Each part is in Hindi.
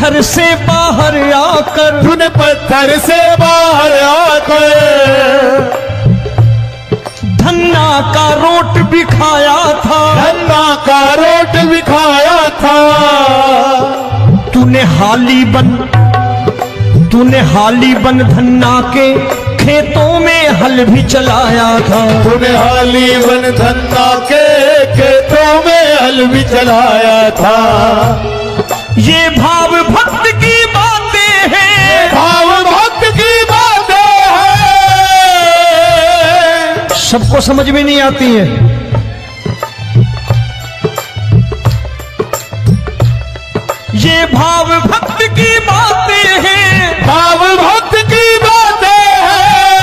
पत्थर से बाहर आकर, तूने पत्थर से बाहर आकर धन्ना का रोट भी खाया था, धन्ना का रोट भी खाया था। तूने हाली बन धन्ना के खेतों में हल भी चलाया था, तूने हाली बन धन्ना के खेतों में हल भी चलाया था। ये भाव भक्त की बातें हैं, भाव भक्त की बातें हैं, सबको समझ में नहीं आती है। ये भाव भक्त की बातें हैं, भाव भक्त की बातें हैं।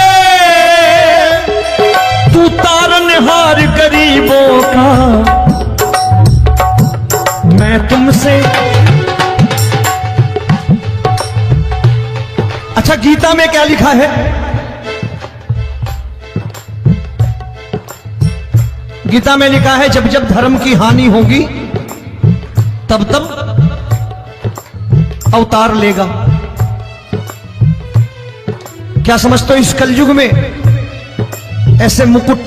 तू तारनहार गरीबों का, मैं तुमसे। अच्छा, गीता में क्या लिखा है? गीता में लिखा है जब जब धर्म की हानि होगी तब तब अवतार लेगा। क्या समझते हो, इस कलयुग में ऐसे मुकुट,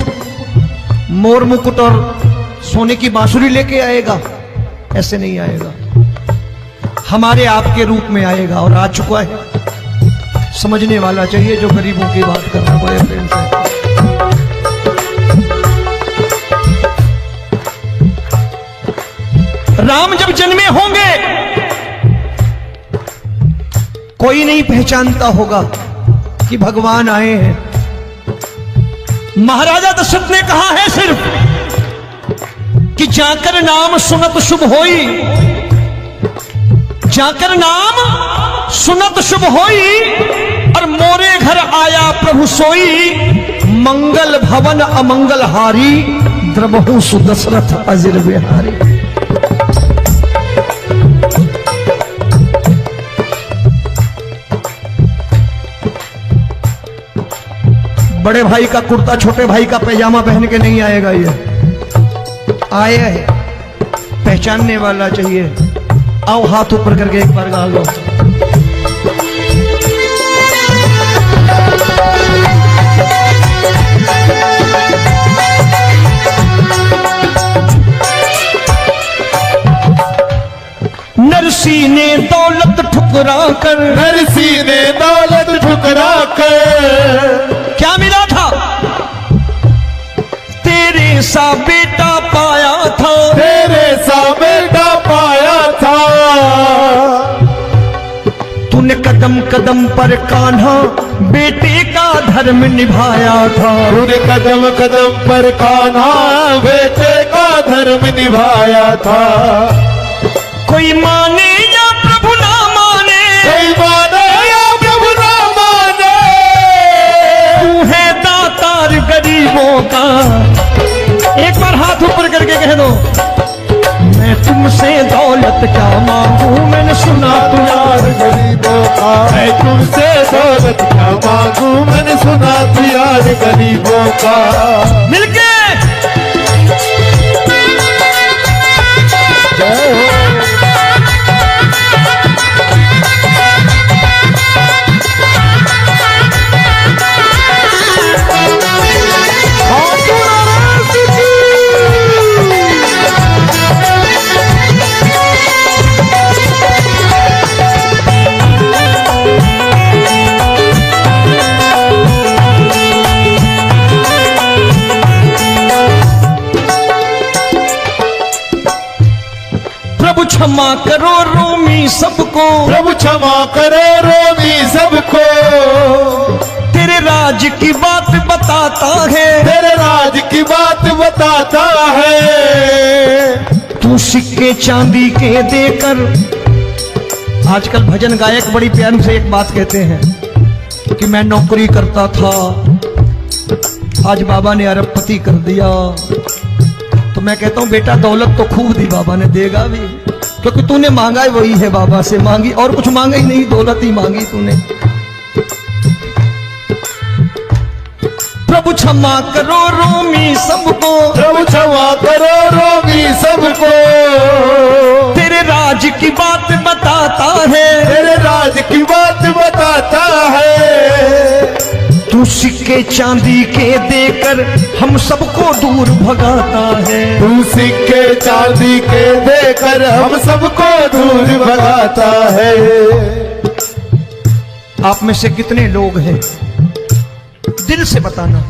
मोर मुकुट और सोने की बांसुरी लेके आएगा? ऐसे नहीं आएगा, हमारे आपके रूप में आएगा और आ चुका है। समझने वाला चाहिए जो गरीबों की बात करना बड़े प्रेम से। राम जब जन्मे होंगे कोई नहीं पहचानता होगा कि भगवान आए हैं। महाराजा दशरथ ने कहा है सिर्फ कि जाकर नाम सुनत शुभ होई, जाकर नाम सुनत शुभ होई, और मोरे घर आया प्रभु सोई, मंगल भवन अमंगल हारी, द्रबहु सुदशरथ अजिर बिहारी। बड़े भाई का कुर्ता छोटे भाई का पैजामा पहन के नहीं आएगा, ये आया है, पहचानने वाला चाहिए। आओ हाथ ऊपर करके एक बार गा लो। नरसी ने दौलत ठुकरा कर, नरसी ने दौलत ठुकरा कर क्या मिला था? तेरे सा बेटा पाया था, तेरे सा बेटा पाया था। तूने कदम कदम पर कान्हा बेटे का धर्म निभाया था, तूने कदम कदम पर कान्हा बेटे का धर्म निभाया था। कोई माने या प्रभु ना माने, कोई माने या प्रभु ना माने, तू है दातार गरीबों का। एक बार हाथ ऊपर करके कह दो, मैं तुमसे दौलत क्या मांगू, मैंने सुना तू यार गरीबों का। मैं तुमसे दौलत क्या मांगू, मैंने सुना तू यार गरीबों का। मिलके जय हो। प्रभु क्षमा करो रोमी सबको, प्रभु क्षमा करो रोमी सबको। तेरे राज की बात बताता है, तेरे राज की बात बताता है। तू सिक्के चांदी के देकर। आजकल भजन गायक बड़ी प्यार से एक बात कहते हैं कि मैं नौकरी करता था, आज बाबा ने अरबपति कर दिया। तो मैं कहता हूं बेटा दौलत तो खूब दी बाबा ने, देगा भी, क्योंकि तूने मांगा है वही है बाबा से मांगी, और कुछ मांगा ही नहीं, दौलत ही मांगी तूने। प्रभु क्षमा करो रोमी सबको, प्रभु क्षमा करो रोमी सबको। तेरे राज की बात बताता है, चांदी के देकर हम सबको दूर भगाता है। तू सिक्के चांदी के देकर हम सबको दूर भगाता है। आप में से कितने लोग हैं, दिल से बताना,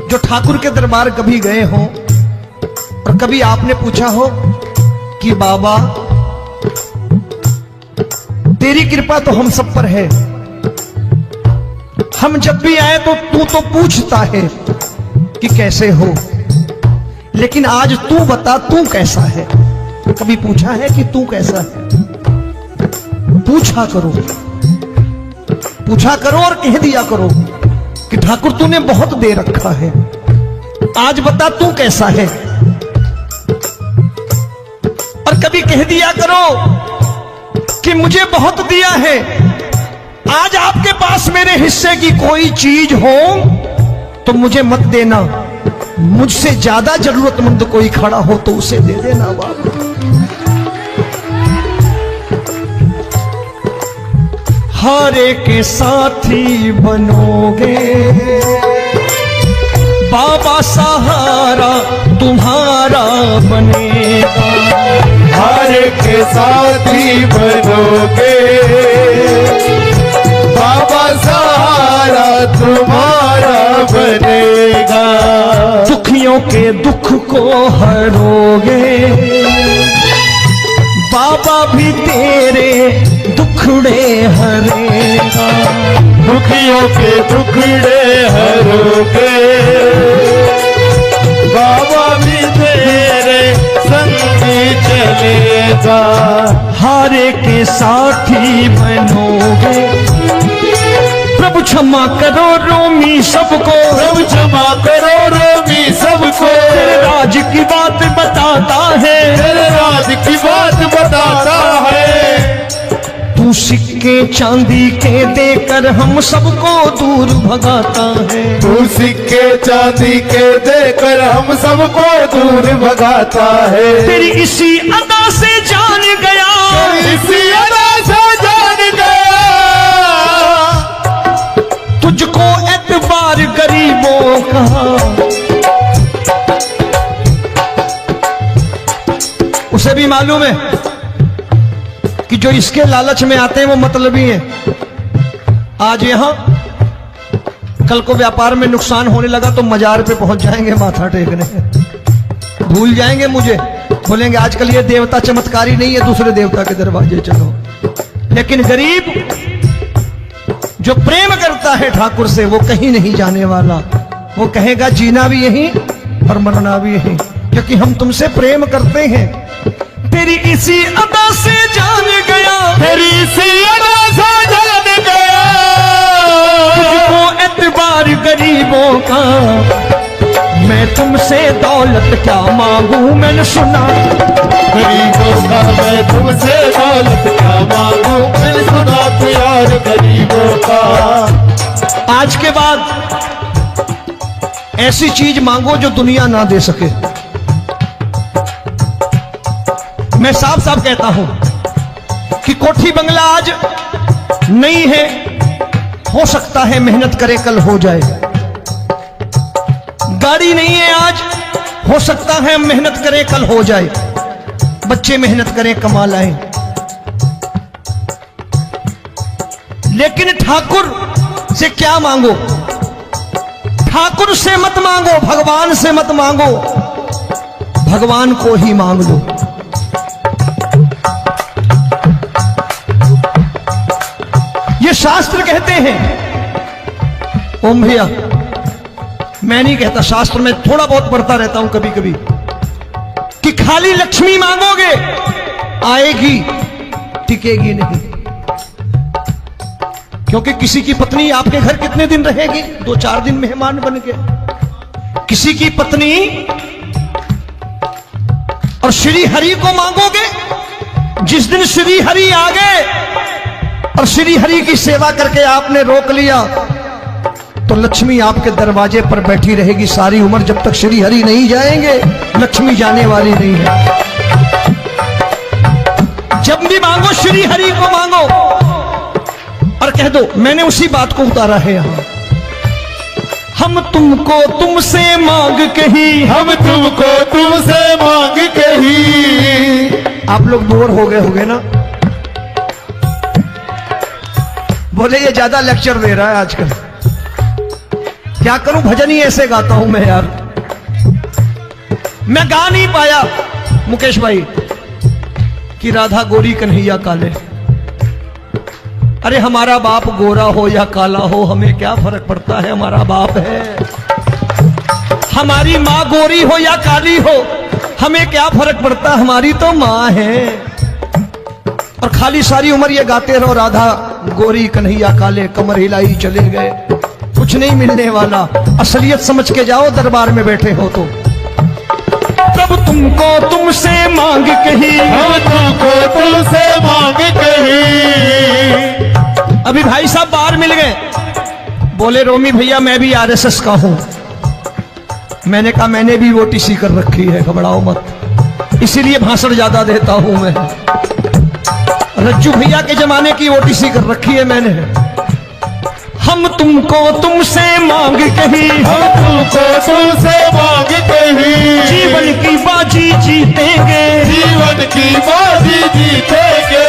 जो ठाकुर के दरबार कभी गए हो और कभी आपने पूछा हो कि बाबा तेरी कृपा तो हम सब पर है, हम जब भी आए तो तू तो पूछता है कि कैसे हो, लेकिन आज तू बता तू कैसा है। कभी पूछा है कि तू कैसा है? पूछा करो, पूछा करो और कह दिया करो कि ठाकुर तूने बहुत दे रखा है, आज बता तू कैसा है। और कभी कह दिया करो कि मुझे बहुत दिया है, आज आपके पास मेरे हिस्से की कोई चीज हो तो मुझे मत देना, मुझसे ज्यादा जरूरतमंद कोई खड़ा हो तो उसे दे देना बाबा। हारे के साथी बनोगे बाबा, सहारा तुम्हारा बनेगा। हारे के साथी बनोगे बाबा, सहारा तुम्हारा बनेगा। दुखियों के दुख को हरोगे बाबा, भी तेरे दुखड़े हरेगा। दुखियों के दुखड़े हरोगे बाबा, भी तेरे संग चलेगा। हारे के साथी बनोगे, प्रभु क्षमा करो रोमी सबको, प्रभु क्षमा करो रोमी सबको। तेरे राज की बात बताता है, तेरे राज की बात बताता है। तू सिक्के चांदी के देकर हम सबको दूर भगाता है। तू सिक्के चांदी के देकर हम सबको दूर भगाता है। तेरी इसी अदा से जान गया, इसी अदा से जान गया, तुझको एतबार गरीबों का। उसे भी मालूम है कि जो इसके लालच में आते हैं वो मतलबी हैं। आज यहां कल को व्यापार में नुकसान होने लगा तो मजार पे पहुंच जाएंगे माथा टेकने, भूल जाएंगे मुझे, बोलेंगे आजकल ये देवता चमत्कारी नहीं है, दूसरे देवता के दरवाजे चलो। लेकिन गरीब जो प्रेम करता है ठाकुर से वो कहीं नहीं जाने वाला, वो कहेगा जीना भी यहीं और मरना भी यहीं, क्योंकि हम तुमसे प्रेम करते हैं। तेरी इसी अदा से जान गया, तेरी इसी अदा से जान गया, तुझको एतबार गरीबों का। मैं तुमसे दौलत क्या मांगू, मैंने सुना गरीबों का। मैं तुमसे दौलत क्या मांगू, मैंने सुना तो यार गरीबों का। आज के बाद ऐसी चीज मांगो जो दुनिया ना दे सके। मैं साफ साफ कहता हूं कि कोठी बंगला आज नहीं है, हो सकता है मेहनत करे कल हो जाए। गाड़ी नहीं है आज, हो सकता है मेहनत करें कल हो जाए। बच्चे मेहनत करें कमा लाएं, लेकिन ठाकुर से क्या मांगो? ठाकुर से मत मांगो, भगवान से मत मांगो, भगवान को ही मांग लो। ये शास्त्र कहते हैं, ओम भैया मैं नहीं कहता, शास्त्र में थोड़ा बहुत पढ़ता रहता हूं कभी कभी, कि खाली लक्ष्मी मांगोगे आएगी, टिकेगी नहीं। क्योंकि किसी की पत्नी आपके घर कितने दिन रहेगी? 2-4 दिन मेहमान बन के। किसी की पत्नी और श्री हरि को मांगोगे, जिस दिन श्री हरि आ गए और श्री हरि की सेवा करके आपने रोक लिया तो लक्ष्मी आपके दरवाजे पर बैठी रहेगी सारी उम्र। जब तक श्री हरि नहीं जाएंगे लक्ष्मी जाने वाली नहीं है। जब भी मांगो श्री हरि को मांगो और कह दो मैंने उसी बात को उतारा है यहां। हम तुमको तुमसे मांग कही, हम तुमको तुमसे मांग कही। आप लोग बोर हो गए होंगे ना, बोले ये ज्यादा लेक्चर दे रहा है आजकल। क्या करूं, भजन ही ऐसे गाता हूं मैं यार। मैं गा नहीं पाया मुकेश भाई कि राधा गोरी कन्हैया काले। अरे हमारा बाप गोरा हो या काला हो हमें क्या फर्क पड़ता है, हमारा बाप है। हमारी माँ गोरी हो या काली हो हमें क्या फर्क पड़ता, हमारी तो माँ है। और खाली सारी उम्र ये गाते रहो राधा गोरी कन्हैया काले, कमर हिलाई चले गए, कुछ नहीं मिलने वाला। असलियत समझ के जाओ दरबार में बैठे हो तो। तब तुमको तुमसे मांग कही, हम तुमको तुमसे मांग कही। अभी भाई साहब बाहर मिल गए, बोले रोमी भैया मैं भी आरएसएस का हूं। मैंने कहा मैंने भी ओटीसी कर रखी है, घबराओ मत, इसीलिए भाषण ज्यादा देता हूं मैं। रज्जू भैया के जमाने की ओटीसी कर रखी है मैंने। हम तुमको तुमसे मांग कही, हम तुमको तुमसे मांग कही। जीवन की बाजी जीतेंगे, जीवन की बाजी जीतेंगे।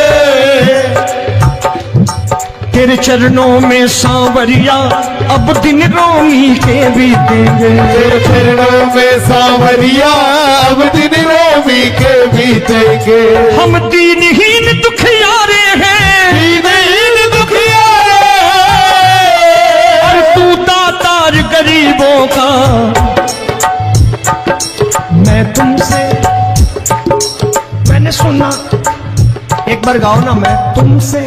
तेरे चरणों में सांवरिया अब दिन रोमी के बीतेंगे। तेरे चरणों में सांवरिया अब दिन रोमी के बीतेंगे। हम दीनहीन दुखियारे हैं, दीनहीन दुखियारे और तू दातार गरीबों का। मैं तुमसे, मैंने सुना, एक बार गाओ ना, मैं तुमसे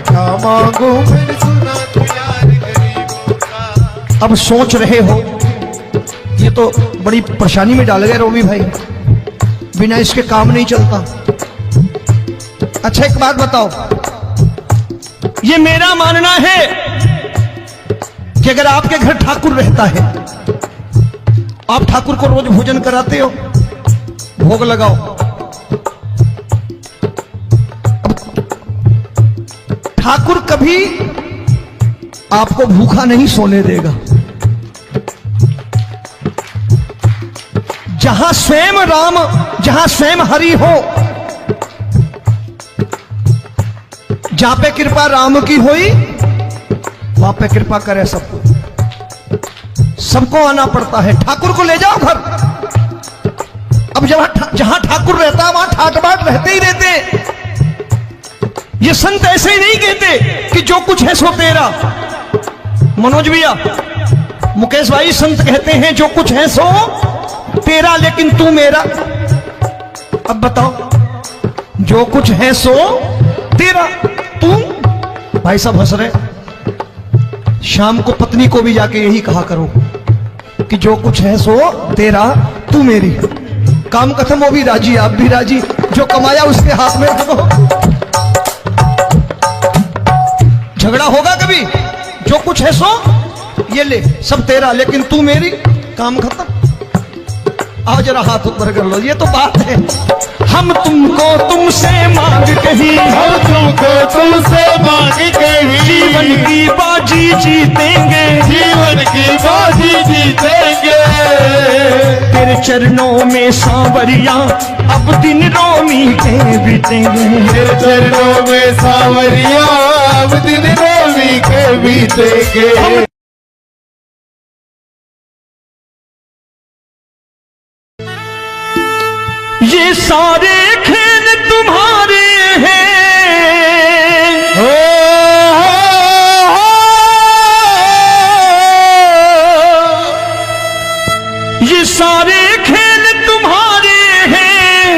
क्या मांगू मैंने सुना तू यार गरीबों का। अब सोच रहे हो ये तो बड़ी परेशानी में डाल गए रोमी भाई, बिना इसके काम नहीं चलता। अच्छा एक बात बताओ, ये मेरा मानना है कि अगर आपके घर ठाकुर रहता है, आप ठाकुर को रोज भोजन कराते हो, भोग लगाओ, ठाकुर कभी आपको भूखा नहीं सोने देगा। जहां स्वयं राम, जहां स्वयं हरि हो, जहां पे कृपा राम की हुई वहां पे कृपा करे सबको। सबको आना पड़ता है, ठाकुर को ले जाओ घर। अब जहां ठाकुर रहता है वहां ठाट बाट रहते ही रहते। ये संत ऐसे ही नहीं कहते कि जो कुछ है सो तेरा। मनोज भैया, मुकेश भाई, संत कहते हैं जो कुछ है सो तेरा लेकिन तू मेरा। अब बताओ, जो कुछ है सो तेरा, तू। भाई साहब हंस रहे। शाम को पत्नी को भी जाके यही कहा करो कि जो कुछ है सो तेरा, तू मेरी। काम खत्म, वो भी राजी, आप भी राजी, जो कमाया उसके हाथ में रखो। झगड़ा होगा कभी, जो कुछ है सो ये ले, सब तेरा लेकिन तू मेरी, काम खत्म। आओ जरा हाथ ऊपर कर लो, ये तो बात है। हम तुमको तुमसे मांग कही, हम तुमको तुमसे मांग कही। जीवन की बाजी जीतेंगे, जीवन की बाजी जीतेंगे। तेरे चरणों में सांवरिया अब दिन रोमी के बीतेंगे। तेरे चरणों में सांवरिया अब दिन रोमी के बीतेंगे। ये सारे खेल तुम्हारे हैं, ये सारे खेल तुम्हारे हैं।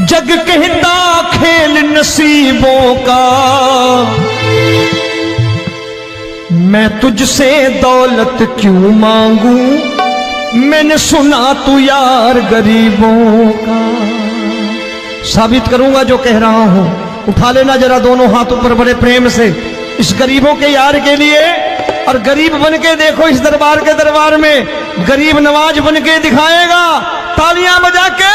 जग कहता खेल नसीबों का, मैं तुझसे दौलत क्यों मांगू, मैंने सुना तू यार गरीबों का। साबित करूंगा जो कह रहा हूं। उठा लेना जरा दोनों हाथ ऊपर बड़े प्रेम से इस गरीबों के यार के लिए। और गरीब बन के देखो इस दरबार के दरबार में, गरीब नवाज बन के दिखाएगा, तालियां बजा के।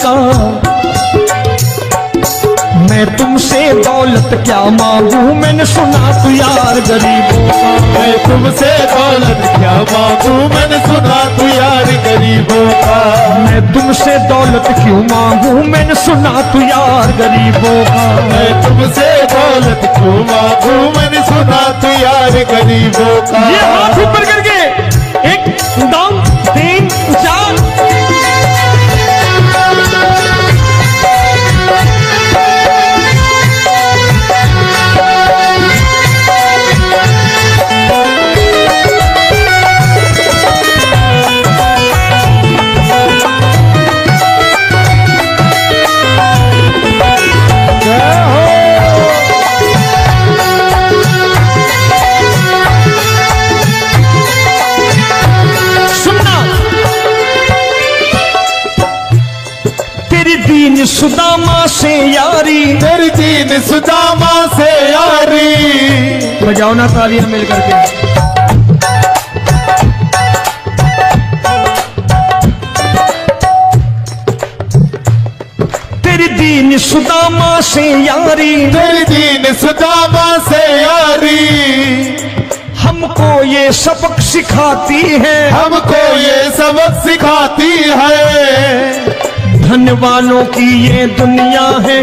का। मैं तुमसे दौलत क्या मांगू, मैंने सुना तू यार गरीबों का। मैं तुमसे दौलत क्या मांगू, मैंने सुना तू यार गरीबों का। मैं तुमसे दौलत क्यों मांगू, मैंने सुना तू यार गरीबों का। मैं तुमसे दौलत क्यों मांगू, मैंने सुना तू यार गरीबों का। ये हाथ ऊपर करके 1 2 3 4। दीन सुदामा से यारी, तेरी दीन सुदामा से यारी। बजाओ ना तालियां मिल करके। तेरी दीन सुदामा से यारी, तेरी दीन सुदामा से यारी। हमको ये सबक सिखाती है, हमको ये सबक सिखाती है। धनवानों की ये दुनिया है,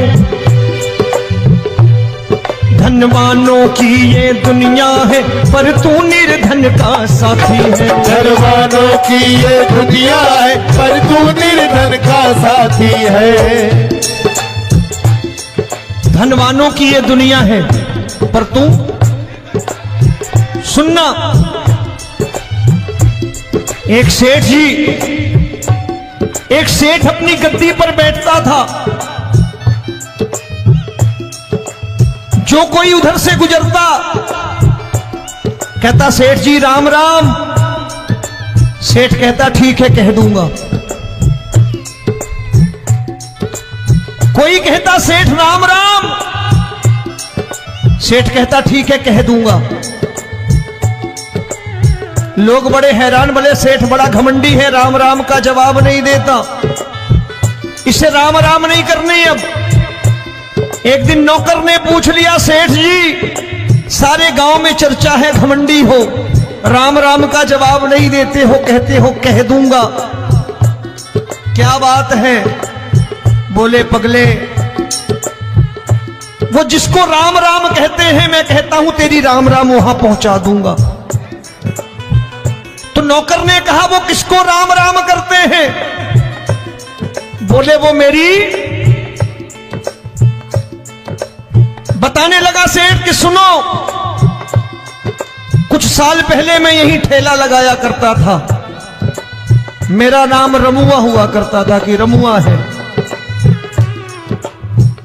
धनवानों की ये दुनिया है, पर तू निर्धन का साथी है। धनवानों की ये दुनिया है, पर तू निर्धन का साथी है। धनवानों की ये दुनिया है, पर तू सुनना। एक सेठ अपनी गद्दी पर बैठता था। जो कोई उधर से गुजरता कहता सेठ जी राम राम। सेठ कहता ठीक है कह दूंगा। कोई कहता सेठ राम राम। सेठ कहता ठीक है कह दूंगा। लोग बड़े हैरान, बोले सेठ बड़ा घमंडी है, राम राम का जवाब नहीं देता, इसे राम राम नहीं करनी। अब एक दिन नौकर ने पूछ लिया सेठ जी सारे गांव में चर्चा है घमंडी हो, राम राम का जवाब नहीं देते हो, कहते हो कह दूंगा, क्या बात है? बोले पगले वो जिसको राम राम कहते हैं मैं कहता हूं तेरी राम राम वहां पहुंचा दूंगा। तो नौकर ने कहा वो किसको राम राम करते हैं? बोले वो मेरी। बताने लगा सेठ कि सुनो, कुछ साल पहले मैं यही ठेला लगाया करता था, मेरा नाम रमुआ हुआ करता था कि रमुआ है।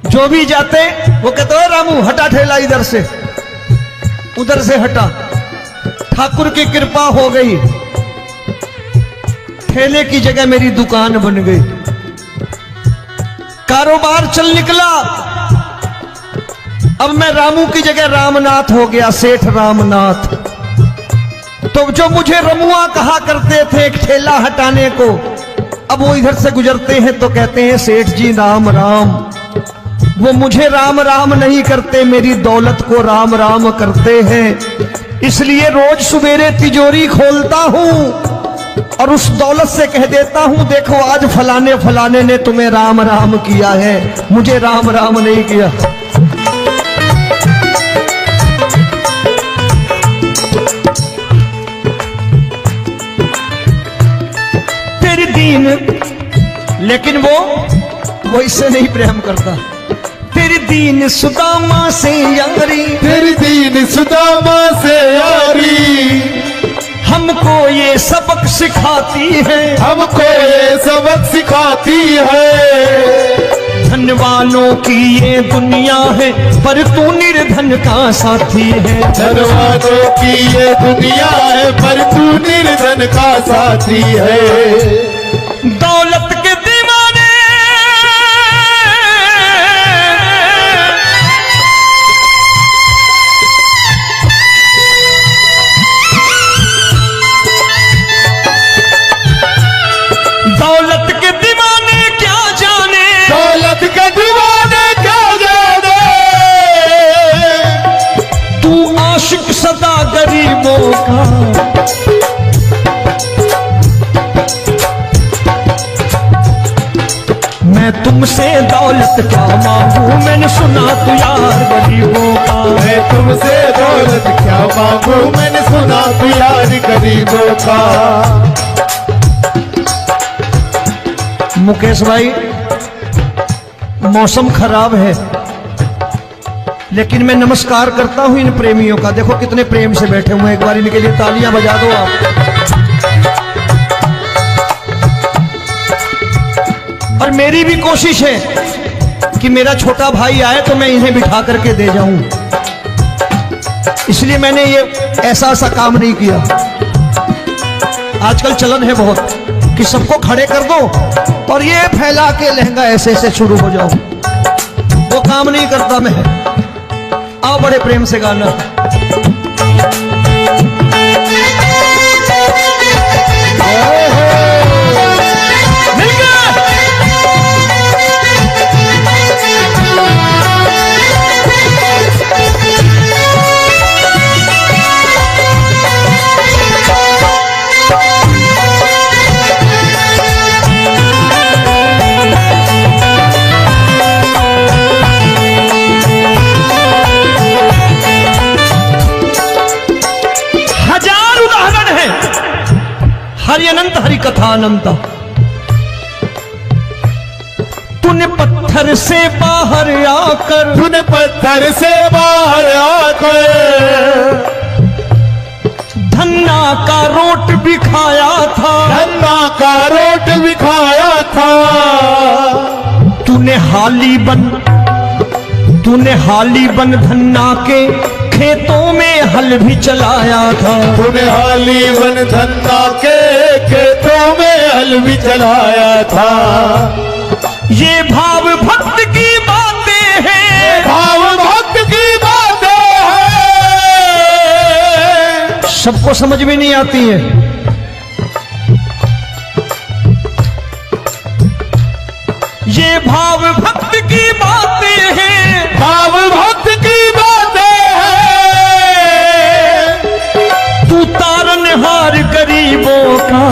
जो भी जाते वो कहते हो रामू हटा ठेला इधर से, उधर से हटा। ठाकुर की कृपा हो गई, ठेले की जगह मेरी दुकान बन गई, कारोबार चल निकला। अब मैं रामू की जगह रामनाथ हो गया, सेठ रामनाथ। तो जो मुझे रमुआ कहा करते थे एक ठेला हटाने को, अब वो इधर से गुजरते हैं तो कहते हैं सेठ जी राम राम। वो मुझे राम राम नहीं करते, मेरी दौलत को राम राम करते हैं। इसलिए रोज सवेरे तिजोरी खोलता हूं और उस दौलत से कह देता हूं देखो आज फलाने फलाने ने तुम्हें राम राम किया है, मुझे राम राम नहीं किया। तेरी दीन, लेकिन वो इससे नहीं प्रेम करता। तेरी दीन सुदामा से यारी, तेरी दीन सुदामा से यारी। हमको ये सबक सिखाती है, हमको ये सबक सिखाती है। धन वालों की ये दुनिया है, पर तू निर्धन का साथी है। धन वालों की ये दुनिया है, पर तू निर्धन का साथी है। दौलत के दीवाने दौलत के दीवाने क्या जाने का। मैं तुमसे दौलत क्या मांगू, मैंने सुना तू यार गरीबों का। मैं तुमसे दौलत क्या मांगू, मैंने सुना तू यार गरीबों का। मुकेश भाई, मौसम खराब है, लेकिन मैं नमस्कार करता हूं इन प्रेमियों का। देखो कितने प्रेम से बैठे हुए हैं, एक बार इनके लिए तालियां बजा दो आप। और मेरी भी कोशिश है कि मेरा छोटा भाई आए तो मैं इन्हें बिठा करके दे जाऊं, इसलिए मैंने ये ऐसा काम नहीं किया। आजकल चलन है बहुत कि सबको खड़े कर दो और ये फैला के लहंगा ऐसे ऐसे शुरू हो जाओ, वो काम नहीं करता मैं। आओ बड़े प्रेम से गाना। मिल गया। हरि अनंत हरि कथा अनंत। तूने पत्थर से बाहर आकर, तूने पत्थर से बाहर आकर धन्ना का रोट भी खाया था, धन्ना का रोट भी खाया था। तूने हाली बन धन्ना के खेतों में हल भी चलाया था। तूने हाली बन धन्ना के खेतों में हल भी चलाया था। ये भाव भक्त की बातें हैं, भाव भक्त की बातें हैं, सबको समझ में नहीं आती है। ये भाव भक्त की बातें हैं, भाव भक्त की बातें हैं। तू तारनहार गरीबों का।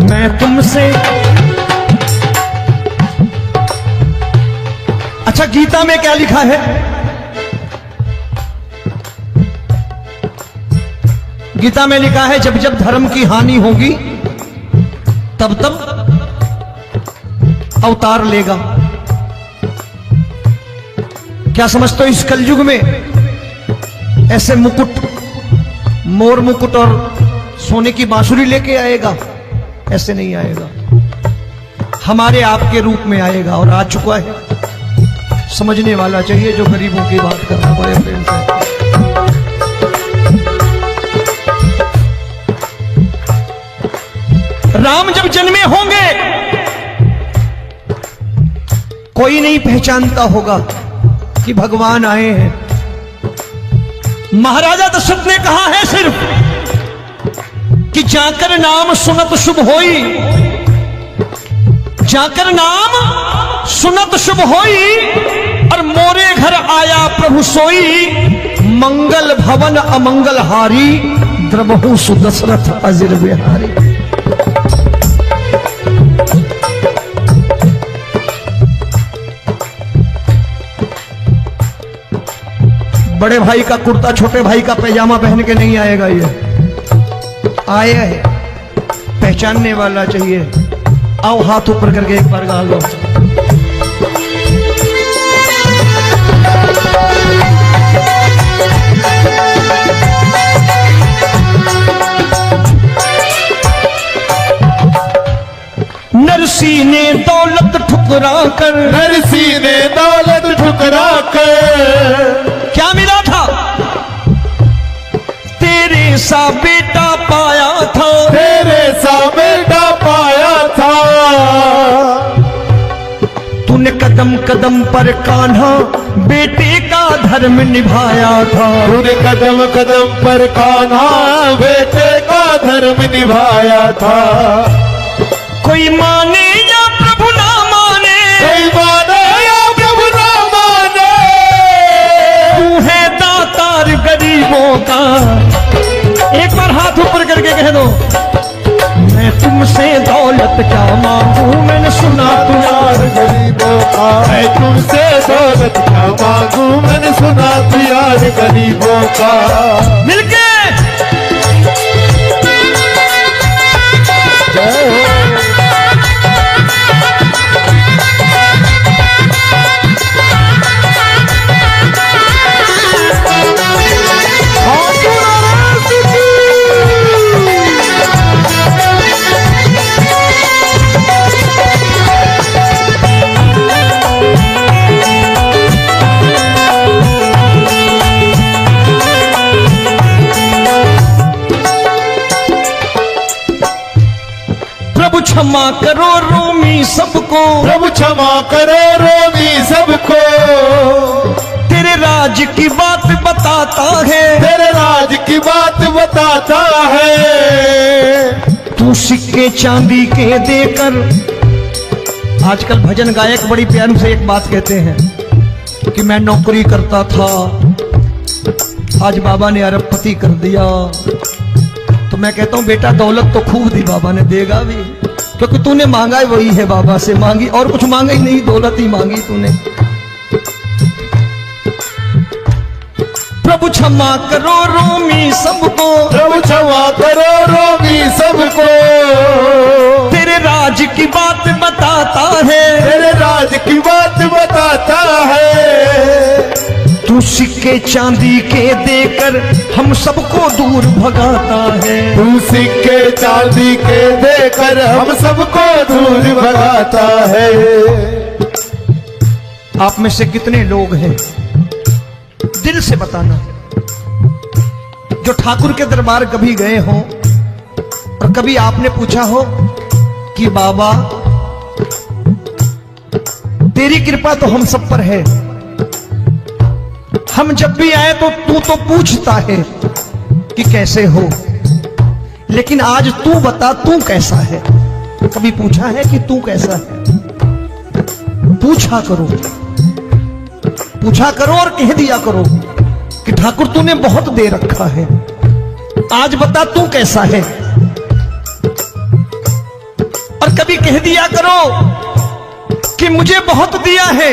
मैं तुमसे, अच्छा गीता में क्या लिखा है? गीता में लिखा है जब जब धर्म की हानि होगी तब तब अवतार लेगा। क्या समझते हो इस कलयुग में ऐसे मुकुट, मोर मुकुट और सोने की बांसुरी लेके आएगा? ऐसे नहीं आएगा, हमारे आपके रूप में आएगा और आ चुका है। समझने वाला चाहिए जो गरीबों की बात करना बड़े प्रेम से। राम जब जन्मे होंगे कोई नहीं पहचानता होगा कि भगवान आए हैं। महाराजा दशरथ ने कहा है सिर्फ कि जाकर नाम सुनत शुभ होई, जाकर नाम सुनत शुभ होई, और मोरे घर आया प्रभु सोई। मंगल भवन अमंगल हारी, द्रबहु सुदशरथ अजिर बिहारी। बड़े भाई का कुर्ता छोटे भाई का पैजामा पहन के नहीं आएगा, ये आया है पहचानने वाला चाहिए। आओ हाथ ऊपर करके एक बार गा लो। नरसी ने दौलत ठुकरा कर, नरसी ने दौलत ठुकरा कर क्या मिला था? तेरे सा बेटा पाया था, तेरे सा बेटा पाया था। तूने कदम कदम पर कान्हा बेटे का धर्म निभाया था। तूने कदम कदम पर कान्हा बेटे का धर्म निभाया था। कोई माने या प्रभु ना माने, कोई माने या प्रभु ना माने, तू है दातार गरीब गरीबों का। एक बार हाथ ऊपर करके कह दो, मैं तुमसे दौलत क्या मांगू, मैंने सुना तू यार गरीबों का। मैं तुमसे दौलत क्या मांगू, मैंने सुना तू यार गरीबों का। मिलके जय हो। प्रभु क्षमा करो रोमी सबको, प्रभु क्षमा करो रोमी सबको। तेरे राज की बात बताता है, तेरे राज की बात बताता है। तू सिक्के चांदी के देकर। आजकल भजन गायक बड़ी प्यार से एक बात कहते हैं कि मैं नौकरी करता था, आज बाबा ने अरबपति कर दिया। तो मैं कहता हूं बेटा दौलत तो खूब दी बाबा ने, देगा भी, क्योंकि तूने मांगा ही वही है, बाबा से मांगी और कुछ मांगा ही नहीं, दौलत ही मांगी तूने। प्रभु क्षमा करो रोमी सबको, प्रभु क्षमा करो रोमी सबको। तेरे राज की बात बताता है, तेरे राज की बात बताता है। तू सिक्के चांदी के देकर हम सबको दूर भगाता है। तू सिक्के चांदी के देकर हम सबको दूर भगाता है। आप में से कितने लोग हैं, दिल से बताना, जो ठाकुर के दरबार कभी गए हो और कभी आपने पूछा हो कि बाबा तेरी कृपा तो हम सब पर है, हम जब भी आए तो तू तो पूछता है कि कैसे हो, लेकिन आज तू बता तू कैसा है। कभी पूछा है कि तू कैसा है? पूछा करो, पूछा करो और कह दिया करो कि ठाकुर तूने बहुत दे रखा है, आज बता तू कैसा है। और कभी कह दिया करो कि मुझे बहुत दिया है,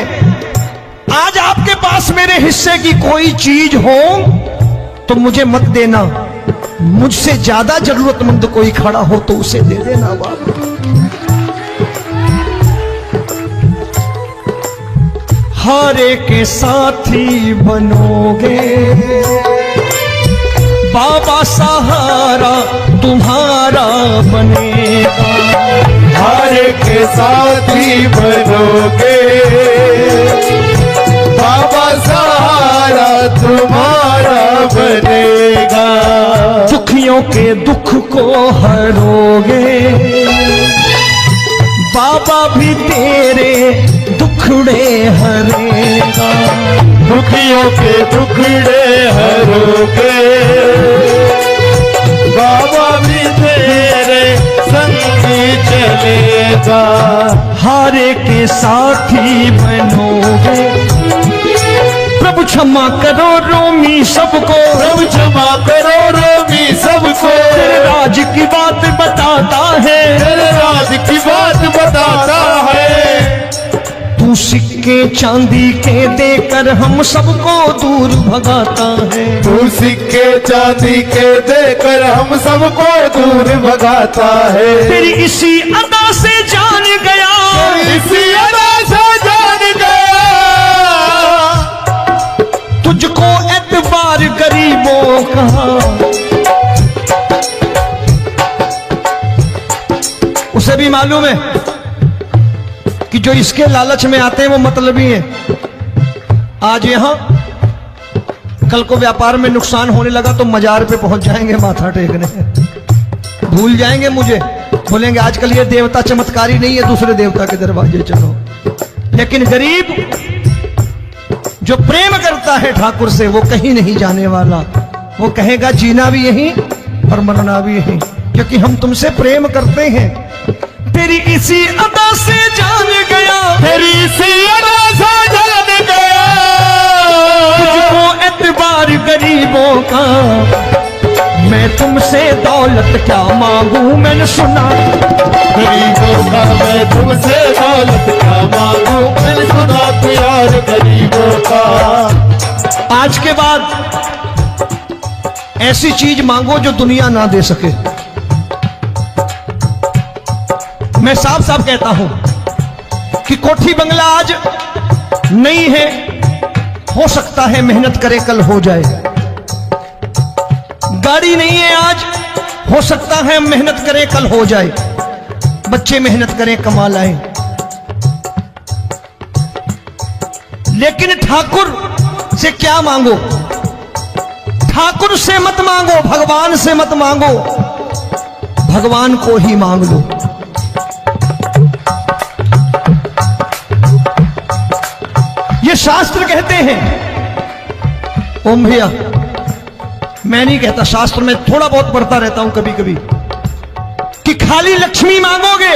आज आपके पास मेरे हिस्से की कोई चीज हो तो मुझे मत देना, मुझसे ज्यादा जरूरतमंद कोई खड़ा हो तो उसे दे देना बाबा। हारे के साथी बनोगे बाबा, सहारा तुम्हारा बनेगा। हारे के साथी बनोगे बाबा, सहारा तुम्हारा बनेगा। दुखियों के दुख को हरोगे बाबा, भी तेरे दुखड़े हरेगा। दुखियों के दुखड़े हरोगे बाबा, भी तेरे संगी चलेगा। हारे के साथी बनोगे, प्रभु क्षमा करो रोमी सबको, प्रभु क्षमा करो रोमी सबको। तेरे राज की बात बताता है, तेरे राज की बात बताता है। तू सिक्के चांदी के देकर हम सबको दूर भगाता है। तू सिक्के चांदी के देकर हम सबको दूर भगाता है। तेरी इसी अदा से जान गया, इसी अदा से जान गया, तुझको एतबार गरीबों का। उसे भी मालूम है कि जो इसके लालच में आते हैं वो मतलबी हैं। आज यहां कल को व्यापार में नुकसान होने लगा तो मजार पे पहुंच जाएंगे माथा टेकने, भूल जाएंगे मुझे, बोलेंगे आजकल ये देवता चमत्कारी नहीं है, दूसरे देवता के दरवाजे चलो। लेकिन गरीब जो प्रेम करता है ठाकुर से वो कहीं नहीं जाने वाला, वो कहेगा जीना भी यहीं और मरना भी यहीं, क्योंकि हम तुमसे प्रेम करते हैं। तेरी इसी अदा से जान गया, तेरी इसी अदा से जान गया, तुझको एतबार गरीबों का। मैं तुमसे दौलत क्या मांगू, मैंने सुना गरीबों का मैं तुमसे दौलत क्या मांगू, मैंने सुना तू यार गरीबों का। आज के बाद ऐसी चीज मांगो जो दुनिया ना दे सके। मैं साफ साफ कहता हूं कि कोठी बंगला आज नहीं है, हो सकता है मेहनत करे कल हो जाए। गाड़ी नहीं है आज, हो सकता है मेहनत करें कल हो जाए। बच्चे मेहनत करें कमा लाएं। लेकिन ठाकुर से क्या मांगो? ठाकुर से मत मांगो, भगवान से मत मांगो, भगवान को ही मांग लो। ये शास्त्र कहते हैं। ओम भैया, मैं नहीं कहता, शास्त्र में थोड़ा बहुत पढ़ता रहता हूं कभी कभी, कि खाली लक्ष्मी मांगोगे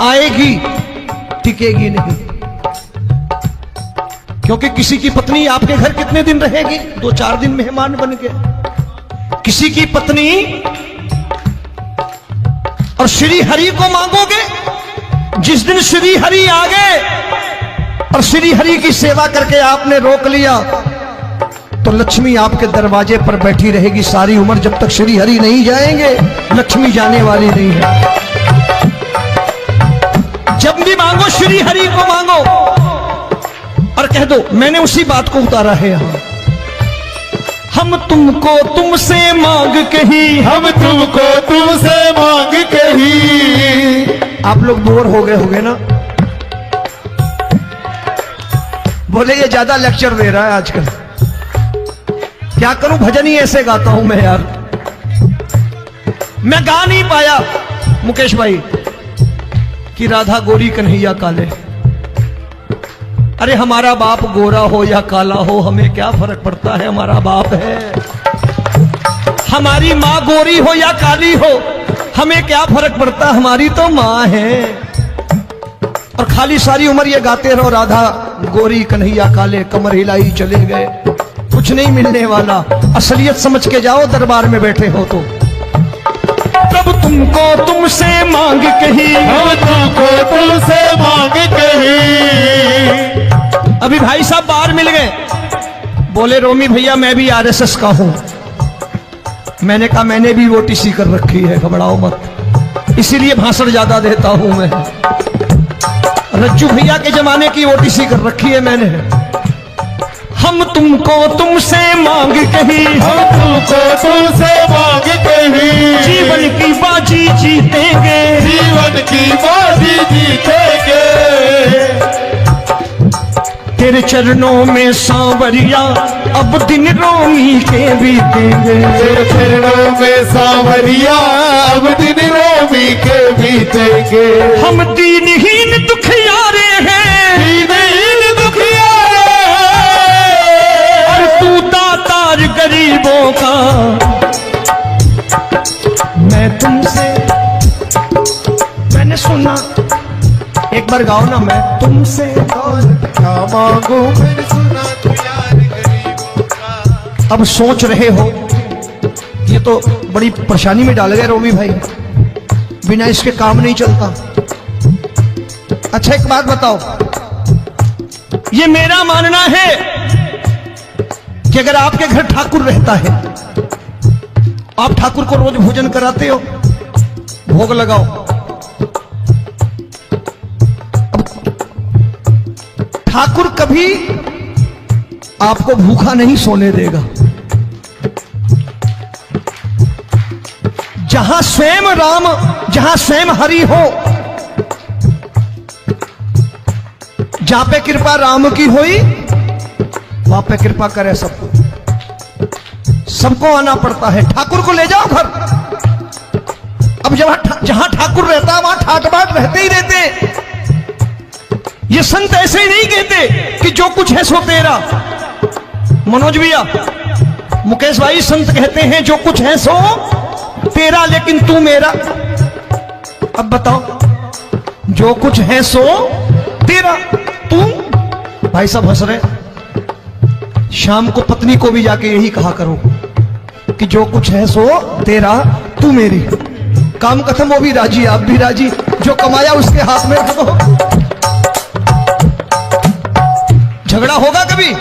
आएगी, टिकेगी नहीं। क्योंकि किसी की पत्नी आपके घर कितने दिन रहेगी? 2-4 दिन मेहमान बन के। किसी की पत्नी, और श्री हरि को मांगोगे, जिस दिन श्री हरि आ गए और श्री हरि की सेवा करके आपने रोक लिया, तो लक्ष्मी आपके दरवाजे पर बैठी रहेगी सारी उम्र। जब तक श्री हरि नहीं जाएंगे, लक्ष्मी जाने वाली नहीं है। जब भी मांगो श्री हरि को मांगो और कह दो मैंने उसी बात को उतारा है यहां। हम तुमको तुमसे मांग कही, हम तुमको तुमसे मांग कही। आप लोग बोर हो गए होंगे ना? बोले ये ज्यादा लेक्चर दे रहा है आजकल। क्या करूं, भजन ही ऐसे गाता हूं मैं यार। मैं गा नहीं पाया मुकेश भाई कि राधा गोरी कन्हैया काले। अरे हमारा बाप गोरा हो या काला हो, हमें क्या फर्क पड़ता है, हमारा बाप है। हमारी माँ गोरी हो या काली हो, हमें क्या फर्क पड़ता, हमारी तो माँ है। और खाली सारी उम्र ये गाते रहो राधा गोरी कन्हैया काले, कमर हिलाई चले गए, कुछ नहीं मिलने वाला। असलियत समझ के जाओ, दरबार में बैठे हो तो। तब तुमको तुमसे मांग कही, हम तुमको तुमसे मांग कही। अभी भाई साहब बाहर मिल गए, बोले रोमी भैया मैं भी आरएसएस का हूं। मैंने कहा मैंने भी ओटीसी कर रखी है, घबराओ मत, इसीलिए भाषण ज्यादा देता हूं मैं। रज्जू भैया के जमाने की ओटीसी कर रखी है मैंने। हम तुमको तुमसे मांग कही, हम तुमको तुमसे मांग कही। जीवन की बाजी जीतेंगे, जीवन की बाजी जीतेंगे। तेरे चरणों में सांवरिया अब दिन रोमी के बीतेंगे। तेरे चरणों में सांवरिया अब दिन रोमी के बीतेंगे। हम दीनहीन दुखियारे हैं, दीनहीन दुखियारे और तू दातार गरीबों का। मैं तुमसे, मैंने सुना, एक बार गाओ ना, मैं तुमसे दौलत क्या मांगू, मैंने सुना तू यार गरीबों का। अब सोच रहे हो ये तो बड़ी परेशानी में डाल गए रोमी भाई, बिना इसके काम नहीं चलता। अच्छा एक बात बताओ, ये मेरा मानना है कि अगर आपके घर ठाकुर रहता है, आप ठाकुर को रोज भोजन कराते हो, भोग लगाओ, ठाकुर कभी आपको भूखा नहीं सोने देगा। जहां स्वयं राम, जहां स्वयं हरि हो, जहां पे कृपा राम की हुई, वहां पे कृपा करे सबको। सबको आना पड़ता है, ठाकुर को ले जाओ घर। अब जहां ठाकुर रहता है वहां ठाट बाट रहते ही रहते। ये संत ऐसे ही नहीं कहते कि जो कुछ है सो तेरा। मनोज भैया, मुकेश भाई, संत कहते हैं जो कुछ है सो तेरा, लेकिन तू मेरा। अब बताओ, जो कुछ है सो तेरा, तू। भाई साहब हंस रहे, शाम को पत्नी को भी जाके यही कहा करो कि जो कुछ है सो तेरा, तू मेरी। काम खत्म, वो भी राजी, आप भी राजी, जो कमाया उसके हाथ में रखो। झगड़ा होगा कभी?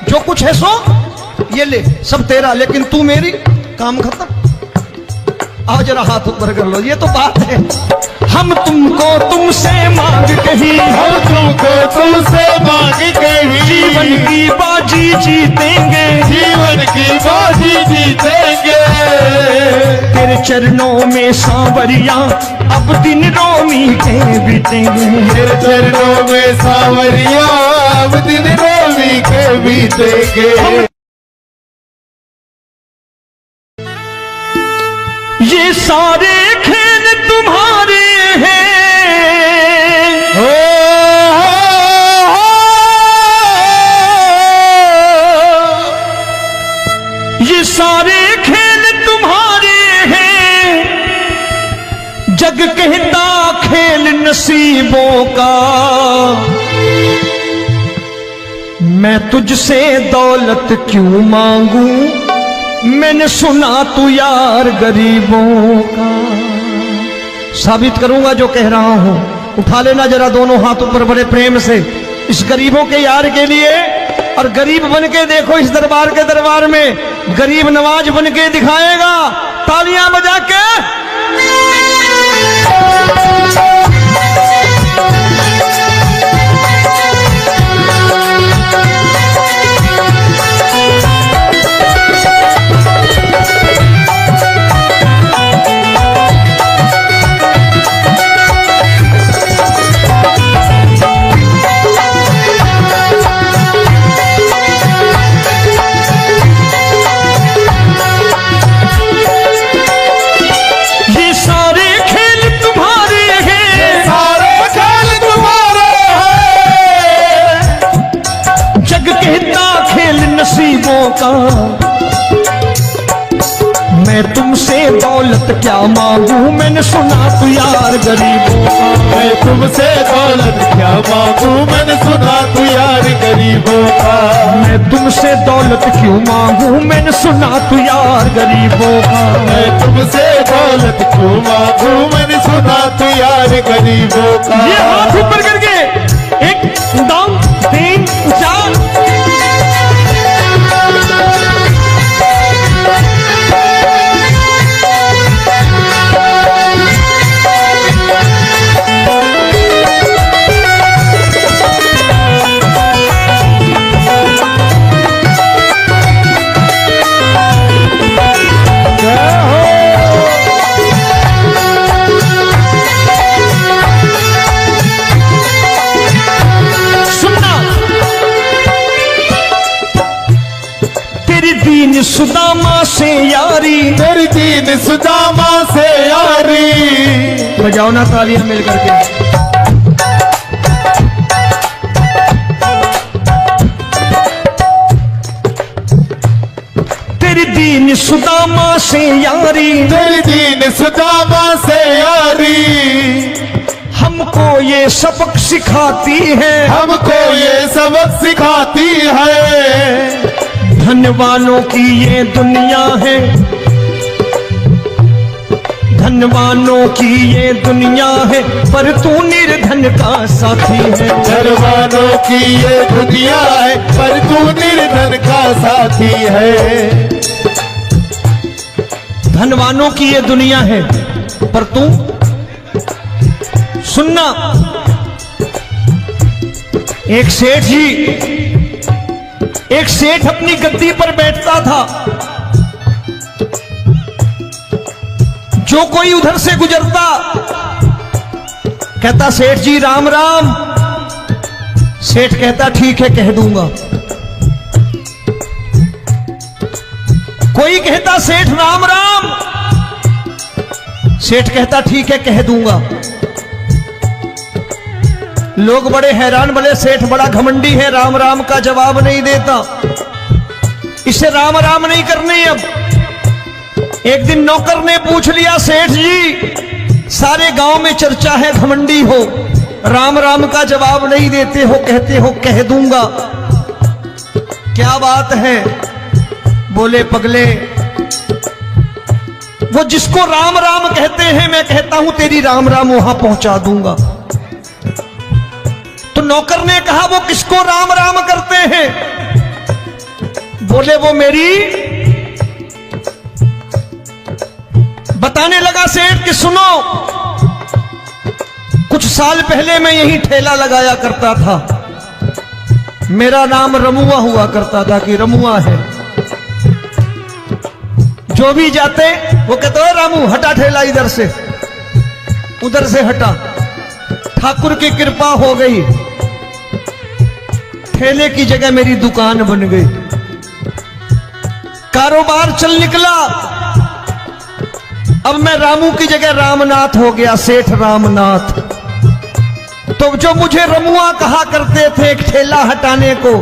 जो कुछ है सो ये ले, सब तेरा, लेकिन तू मेरी। काम खत्म। आओ जरा हाथ ऊपर कर लो, ये तो बात है। हम तुमको तुमसे मांग कहीं, हम तुमको तुमसे मांग कहीं, जीवन की बाजी जीतेंगे, जीवन की बाजी जीतेंगे। तेरे चरणों में सांवरिया अब दिन रोमी के बीतेंगे। तेरे चरणों में सांवरिया अब दिन रोमी के बीतेंगे। ये सारे खेल तुम्हारे हैं, ये सारे खेल तुम्हारे हैं। जग कहता खेल नसीबों का, मैं तुझसे दौलत क्यों मांगू, मैंने सुना तू यार गरीबों का। साबित करूंगा जो कह रहा हूं। उठा लेना जरा दोनों हाथ ऊपर बड़े प्रेम से, इस गरीबों के यार के लिए। और गरीब बन के देखो इस दरबार के दरबार में, गरीब नवाज बन के दिखाएगा, तालियां बजा के। नसीबों का, मैं तुमसे दौलत क्या मांगू, मैंने सुना तू यार गरीबों का। मैं तुमसे दौलत क्या मांगू, मैंने सुना तू यार गरीबों का। मैं तुमसे दौलत क्यों मांगू, मैंने सुना तू यार गरीबों का। मैं तुमसे दौलत क्यों मांगू, मैंने सुना तू यार गरीबों का। ये हाथ ऊपर करके, एक, दो, तीन, चार। दीन सुदामा से यारी, तेरी दीन सुदामा से यारी। बजाओ ना तालियां मिल करके। तेरी दीन सुदामा से यारी, तेरी दीन सुदामा से यारी। हमको ये सबक सिखाती है, हमको ये सबक सिखाती है। धनवानों की ये दुनिया है, धनवानों की ये दुनिया है, पर तू निर्धन का साथी है। धनवानों की ये दुनिया है, पर तू निर्धन का साथी है। धनवानों की ये दुनिया है, पर तू सुनना। एक सेठ जी, एक सेठ अपनी गद्दी पर बैठता था। जो कोई उधर से गुजरता कहता सेठ जी राम राम। सेठ कहता ठीक है कह दूंगा। कोई कहता सेठ राम राम। सेठ कहता ठीक है कह दूंगा। लोग बड़े हैरान, बोले सेठ बड़ा घमंडी है, राम राम का जवाब नहीं देता, इसे राम राम नहीं करनी। अब एक दिन नौकर ने पूछ लिया, सेठ जी सारे गांव में चर्चा है घमंडी हो, राम राम का जवाब नहीं देते हो, कहते हो कह दूंगा। क्या बात है। बोले पगले, वो जिसको राम राम कहते हैं, मैं कहता हूं तेरी राम राम वहां पहुंचा दूंगा। तो नौकर ने कहा वो किसको राम राम करते हैं? बोले वो मेरी, बताने लगा सेठ कि सुनो, कुछ साल पहले मैं यही ठेला लगाया करता था, मेरा नाम रमुआ हुआ करता था कि रमुआ है। जो भी जाते वो कहते हो रामू हटा ठेला इधर से, उधर से हटा। ठाकुर की कृपा हो गई, ठेले की जगह मेरी दुकान बन गई, कारोबार चल निकला। अब मैं रामू की जगह रामनाथ हो गया, सेठ रामनाथ। तो जो मुझे रमुआ कहा करते थे एक ठेला हटाने को,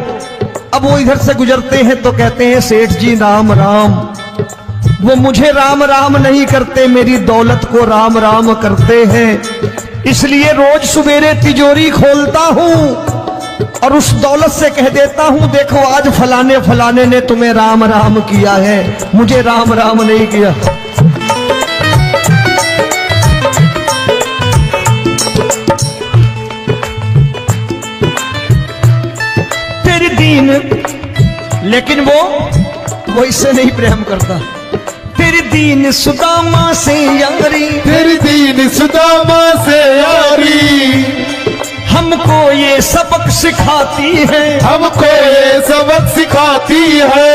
अब वो इधर से गुजरते हैं तो कहते हैं सेठ जी राम राम। वो मुझे राम राम नहीं करते, मेरी दौलत को राम राम करते हैं। इसलिए रोज सवेरे तिजोरी खोलता हूं और उस दौलत से कह देता हूं देखो आज फलाने फलाने ने तुम्हें राम राम किया है, मुझे राम राम नहीं किया। तेरी दीन, लेकिन वो इससे नहीं प्रेम करता। तेरी दीन सुदामा से यारी, तेरी दीन सुदामा से यारी, हमको ये सबक सिखाती है, हमको ये सबक सिखाती है।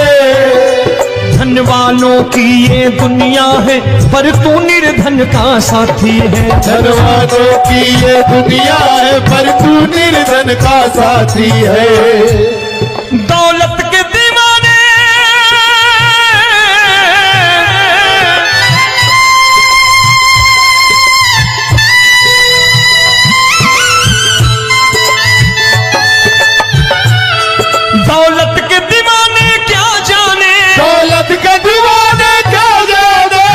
धन वालों की ये दुनिया है, पर तू निर्धन का साथी है। धन वालों की ये दुनिया है, पर तू निर्धन का साथी है। दौलत के दीवाने दौलत के दीवाने क्या जाने, दौलत के दीवाने क्या जाने,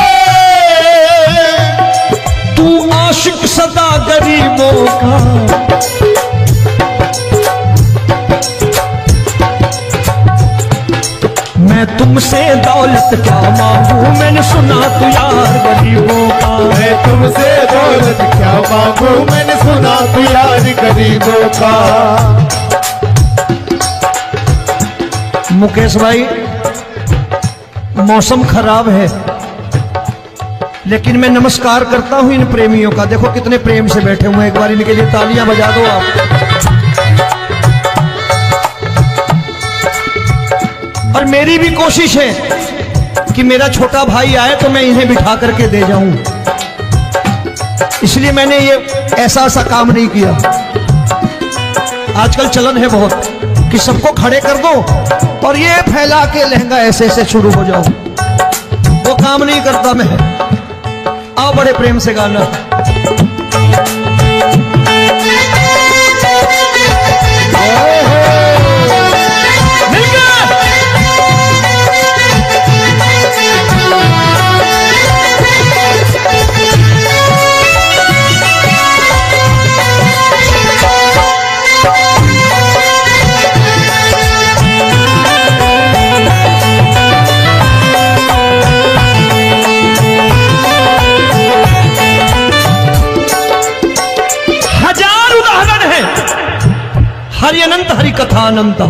तू आशिक सदा गरीबों का। मैं तुमसे दौलत क्या मांगू, मैंने सुना तू यार गरीबों का। मैं तुमसे दौलत क्या मांगू, मैंने सुना तू यार गरीबों का। मुकेश भाई, मौसम खराब है, लेकिन मैं नमस्कार करता हूं इन प्रेमियों का। देखो कितने प्रेम से बैठे हुए हैं, एक बार इनके लिए तालियां बजा दो आप। और मेरी भी कोशिश है कि मेरा छोटा भाई आए तो मैं इन्हें बिठा करके दे जाऊं, इसलिए मैंने ये ऐसा काम नहीं किया। आजकल चलन है बहुत कि सबको खड़े कर दो और ये फैला के लहंगा ऐसे ऐसे शुरू हो जाओ, वो काम नहीं करता मैं। आओ बड़े प्रेम से गाना। हरि अनंत हरि कथा अनंत।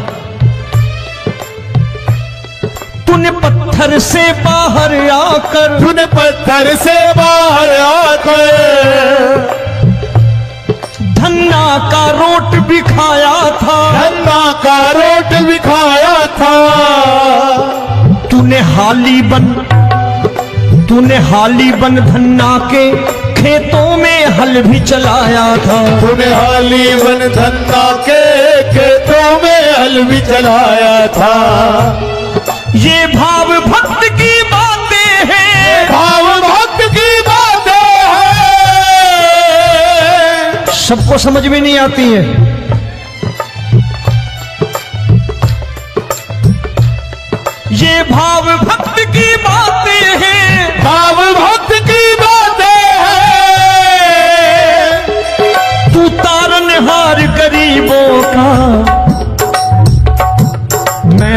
तूने पत्थर से बाहर आकर, तूने पत्थर से बाहर आकर धन्ना का रोट भी खाया था, धन्ना का रोट भी खाया था। तूने हाली बन धन्ना के खेतों में हल भी चलाया था। तूने हाली बन धन्ना के खेतों में हल भी चलाया था। ये भाव भक्त की बातें हैं, भाव भक्त की बातें हैं, सबको समझ में नहीं आती है। ये भाव भक्त की बातें हैं, भाव भक्त की बातें हैं। तू तारनहार गरीबों का, मैं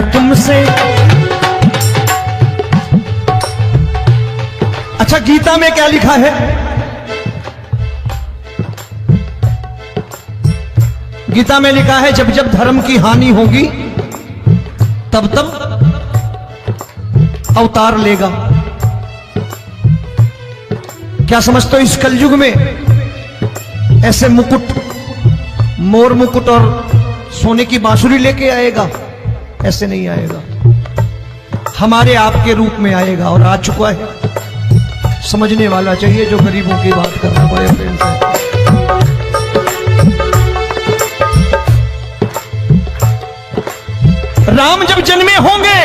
अच्छा, गीता में क्या लिखा है? गीता में लिखा है जब जब धर्म की हानि होगी तब तब अवतार लेगा। क्या समझते हो, इस कलयुग में ऐसे मुकुट, मोर मुकुट और सोने की बांसुरी लेके आएगा? ऐसे नहीं आएगा, हमारे आपके रूप में आएगा और आ चुका है। समझने वाला चाहिए जो गरीबों की बात कर रहा है बड़े प्रेम से। राम जब जन्मे होंगे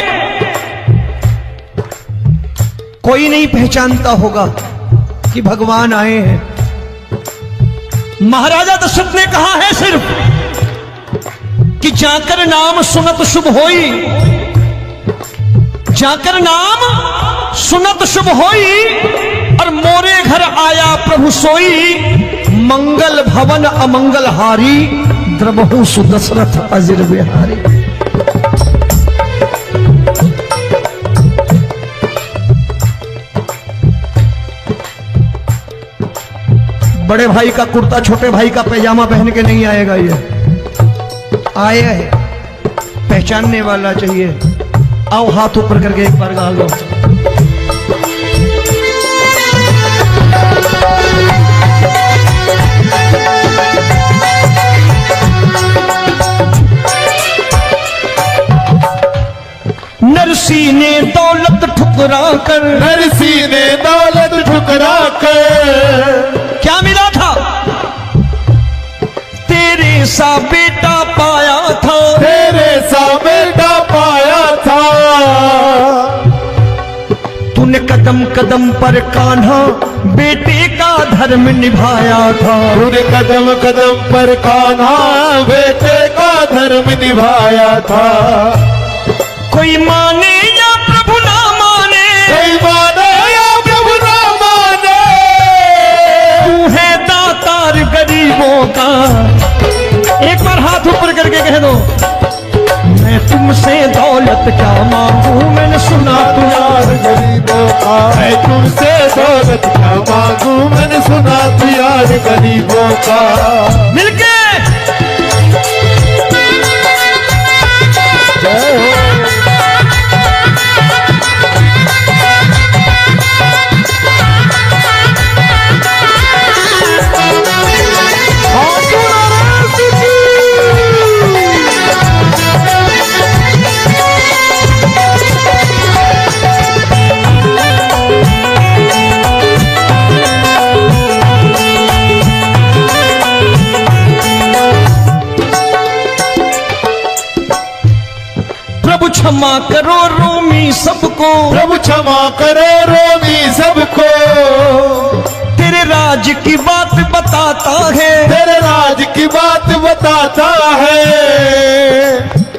कोई नहीं पहचानता होगा कि भगवान आए हैं। महाराजा दशरथ ने कहा है सिर्फ कि जाकर नाम सुनत शुभ होई, जाकर नाम सुनत शुभ होई, और मोरे घर आया प्रभु सोई, मंगल भवन अमंगल हारी, द्रबहु सुदशरथ अजिर बिहारी। बड़े भाई का कुर्ता छोटे भाई का पैजामा पहन के नहीं आएगा, ये आया है, पहचानने वाला चाहिए। आओ हाथ ऊपर करके एक बार गा लो। नरसी ने दौलत ठुकरा कर, नरसी ने दौलत ठुकरा कर, क्या मिला था? तेरे सा बेटा पाया था, तेरे सा बेटा पाया था। तूने कदम कदम पर कान्हा बेटे का धर्म निभाया था, तूने कदम कदम पर कान्हा बेटे का धर्म निभाया था। कोई माने या प्रभु ना माने, कोई माने या प्रभु ना माने, तू है दातार गरीबों का। एक बार हाथ ऊपर करके कह दो, मैं तुमसे दौलत क्या मांगू, मैंने सुना तू यार गरीबों का। मैं तुमसे दौलत क्या मांगू, मैंने सुना तू यार गरीबों का। मिलके जय हो। प्रभु क्षमा करो रोमी सबको, प्रभु क्षमा करो रोमी सबको। तेरे राज की बात बताता है, तेरे राज की बात बताता है।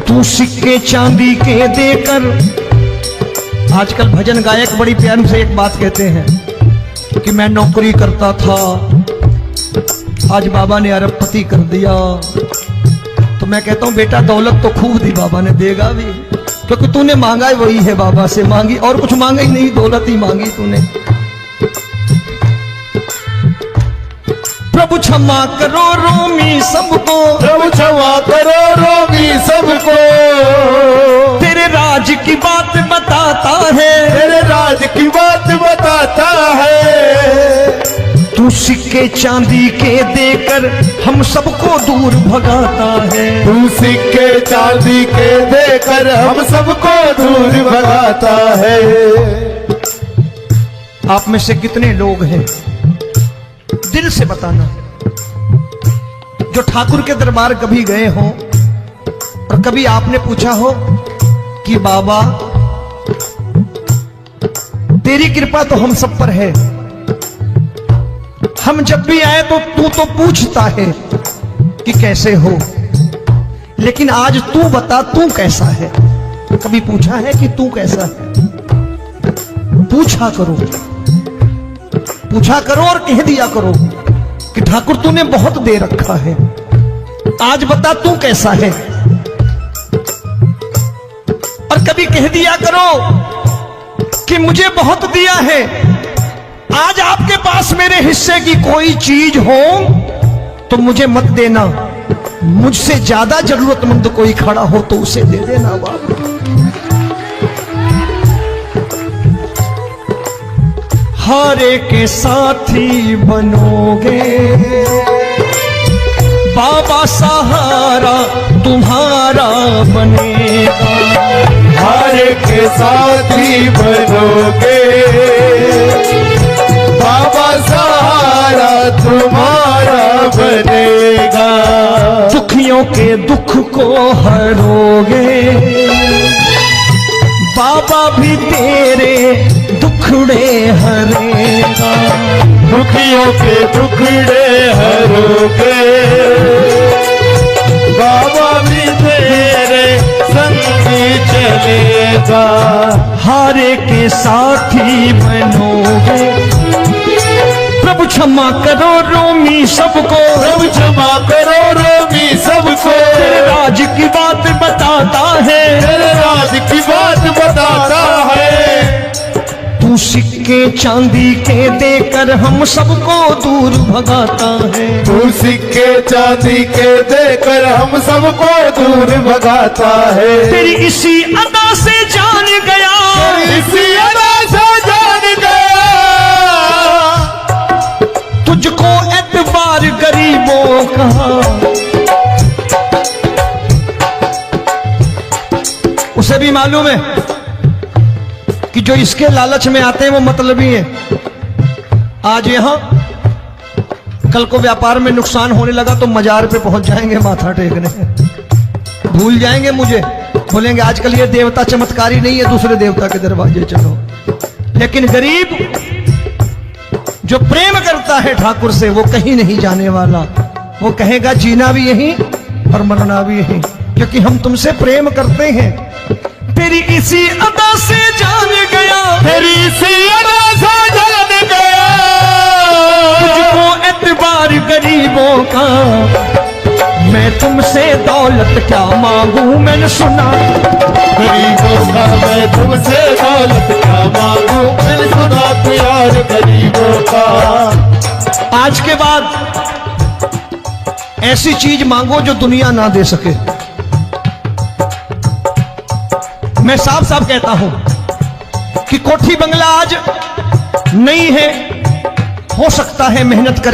तू सिक्के चांदी के देकर। आजकल भजन गायक बड़ी प्यार से एक बात कहते हैं कि मैं नौकरी करता था, आज बाबा ने अरबपति कर दिया। तो मैं कहता हूं बेटा दौलत तो खूब दी बाबा ने, देगा भी, क्योंकि तूने मांगा ही वही है, बाबा से मांगी और कुछ मांगा ही नहीं, दौलत ही मांगी तूने। प्रभु क्षमा करो रोमी सबको, प्रभु क्षमा करो रोमी सबको। तेरे राज की बात बताता है, तेरे राज की बात बताता है। तू सिक्के चांदी के देकर हम सबको दूर भगाता है। तू सिक्के चांदी के देकर हम सबको दूर भगाता है। आप में से कितने लोग हैं, दिल से बताना, जो ठाकुर के दरबार कभी गए हो और कभी आपने पूछा हो कि बाबा तेरी कृपा तो हम सब पर है, हम जब भी आए तो तू तो पूछता है कि कैसे हो, लेकिन आज तू बता तू कैसा है। कभी पूछा है कि तू कैसा है? पूछा करो, पूछा करो और कह दिया करो कि ठाकुर तूने बहुत दे रखा है, आज बता तू कैसा है। और कभी कह दिया करो कि मुझे बहुत दिया है, आज आपके पास मेरे हिस्से की कोई चीज हो तो मुझे मत देना, मुझसे ज्यादा जरूरतमंद कोई खड़ा हो तो उसे दे देना बाबा। हारे के साथी बनोगे बाबा, सहारा तुम्हारा बनेगा। हारे के साथी बनोगे बाबा, सहारा तुम्हारा बनेगा। दुखियों के दुख को हरोगे बाबा, भी तेरे दुखड़े हरेगा। दुखियों के दुखड़े हरोगे बाबा, भी तेरे संग चलेगा। हारे के साथी बनोगे प्रभु, क्षमा करो रोमी सबको, प्रभु क्षमा करो रोमी सबको। तेरे राज की बात बताता है, तेरे राज की बात बताता है। तू सिक्के चांदी के देकर हम सबको दूर भगाता है। तू सिक्के चांदी के देकर हम सबको दूर भगाता है। तेरी इसी अदा से जान गया, इसी अदा से जान गया, तुझको एतबार गरीबों का। उसे भी मालूम है कि जो इसके लालच में आते हैं वो मतलबी हैं। आज यहां कल को व्यापार में नुकसान होने लगा तो मजार पे पहुंच जाएंगे माथा टेकने, भूल जाएंगे मुझे, बोलेंगे आजकल ये देवता चमत्कारी नहीं है, दूसरे देवता के दरवाजे चलो। लेकिन गरीब जो प्रेम करता है ठाकुर से वो कहीं नहीं जाने वाला, वो कहेगा जीना भी यहीं और मरना भी यहीं, क्योंकि हम तुमसे प्रेम करते हैं। तेरी इसी अदा से जान गया, तेरी इसी अदा से जान गया, तुझको एतबार गरीबों का। मैं तुमसे दौलत क्या मांगू, मैंने सुना गरीबों का मैं तुमसे दौलत क्या मांगू, मैंने सुना प्यार गरीबों का। आज के बाद ऐसी चीज मांगो जो दुनिया ना दे सके। मैं साफ साफ कहता हूं कि कोठी बंगला आज नहीं है, हो सकता है मेहनत करें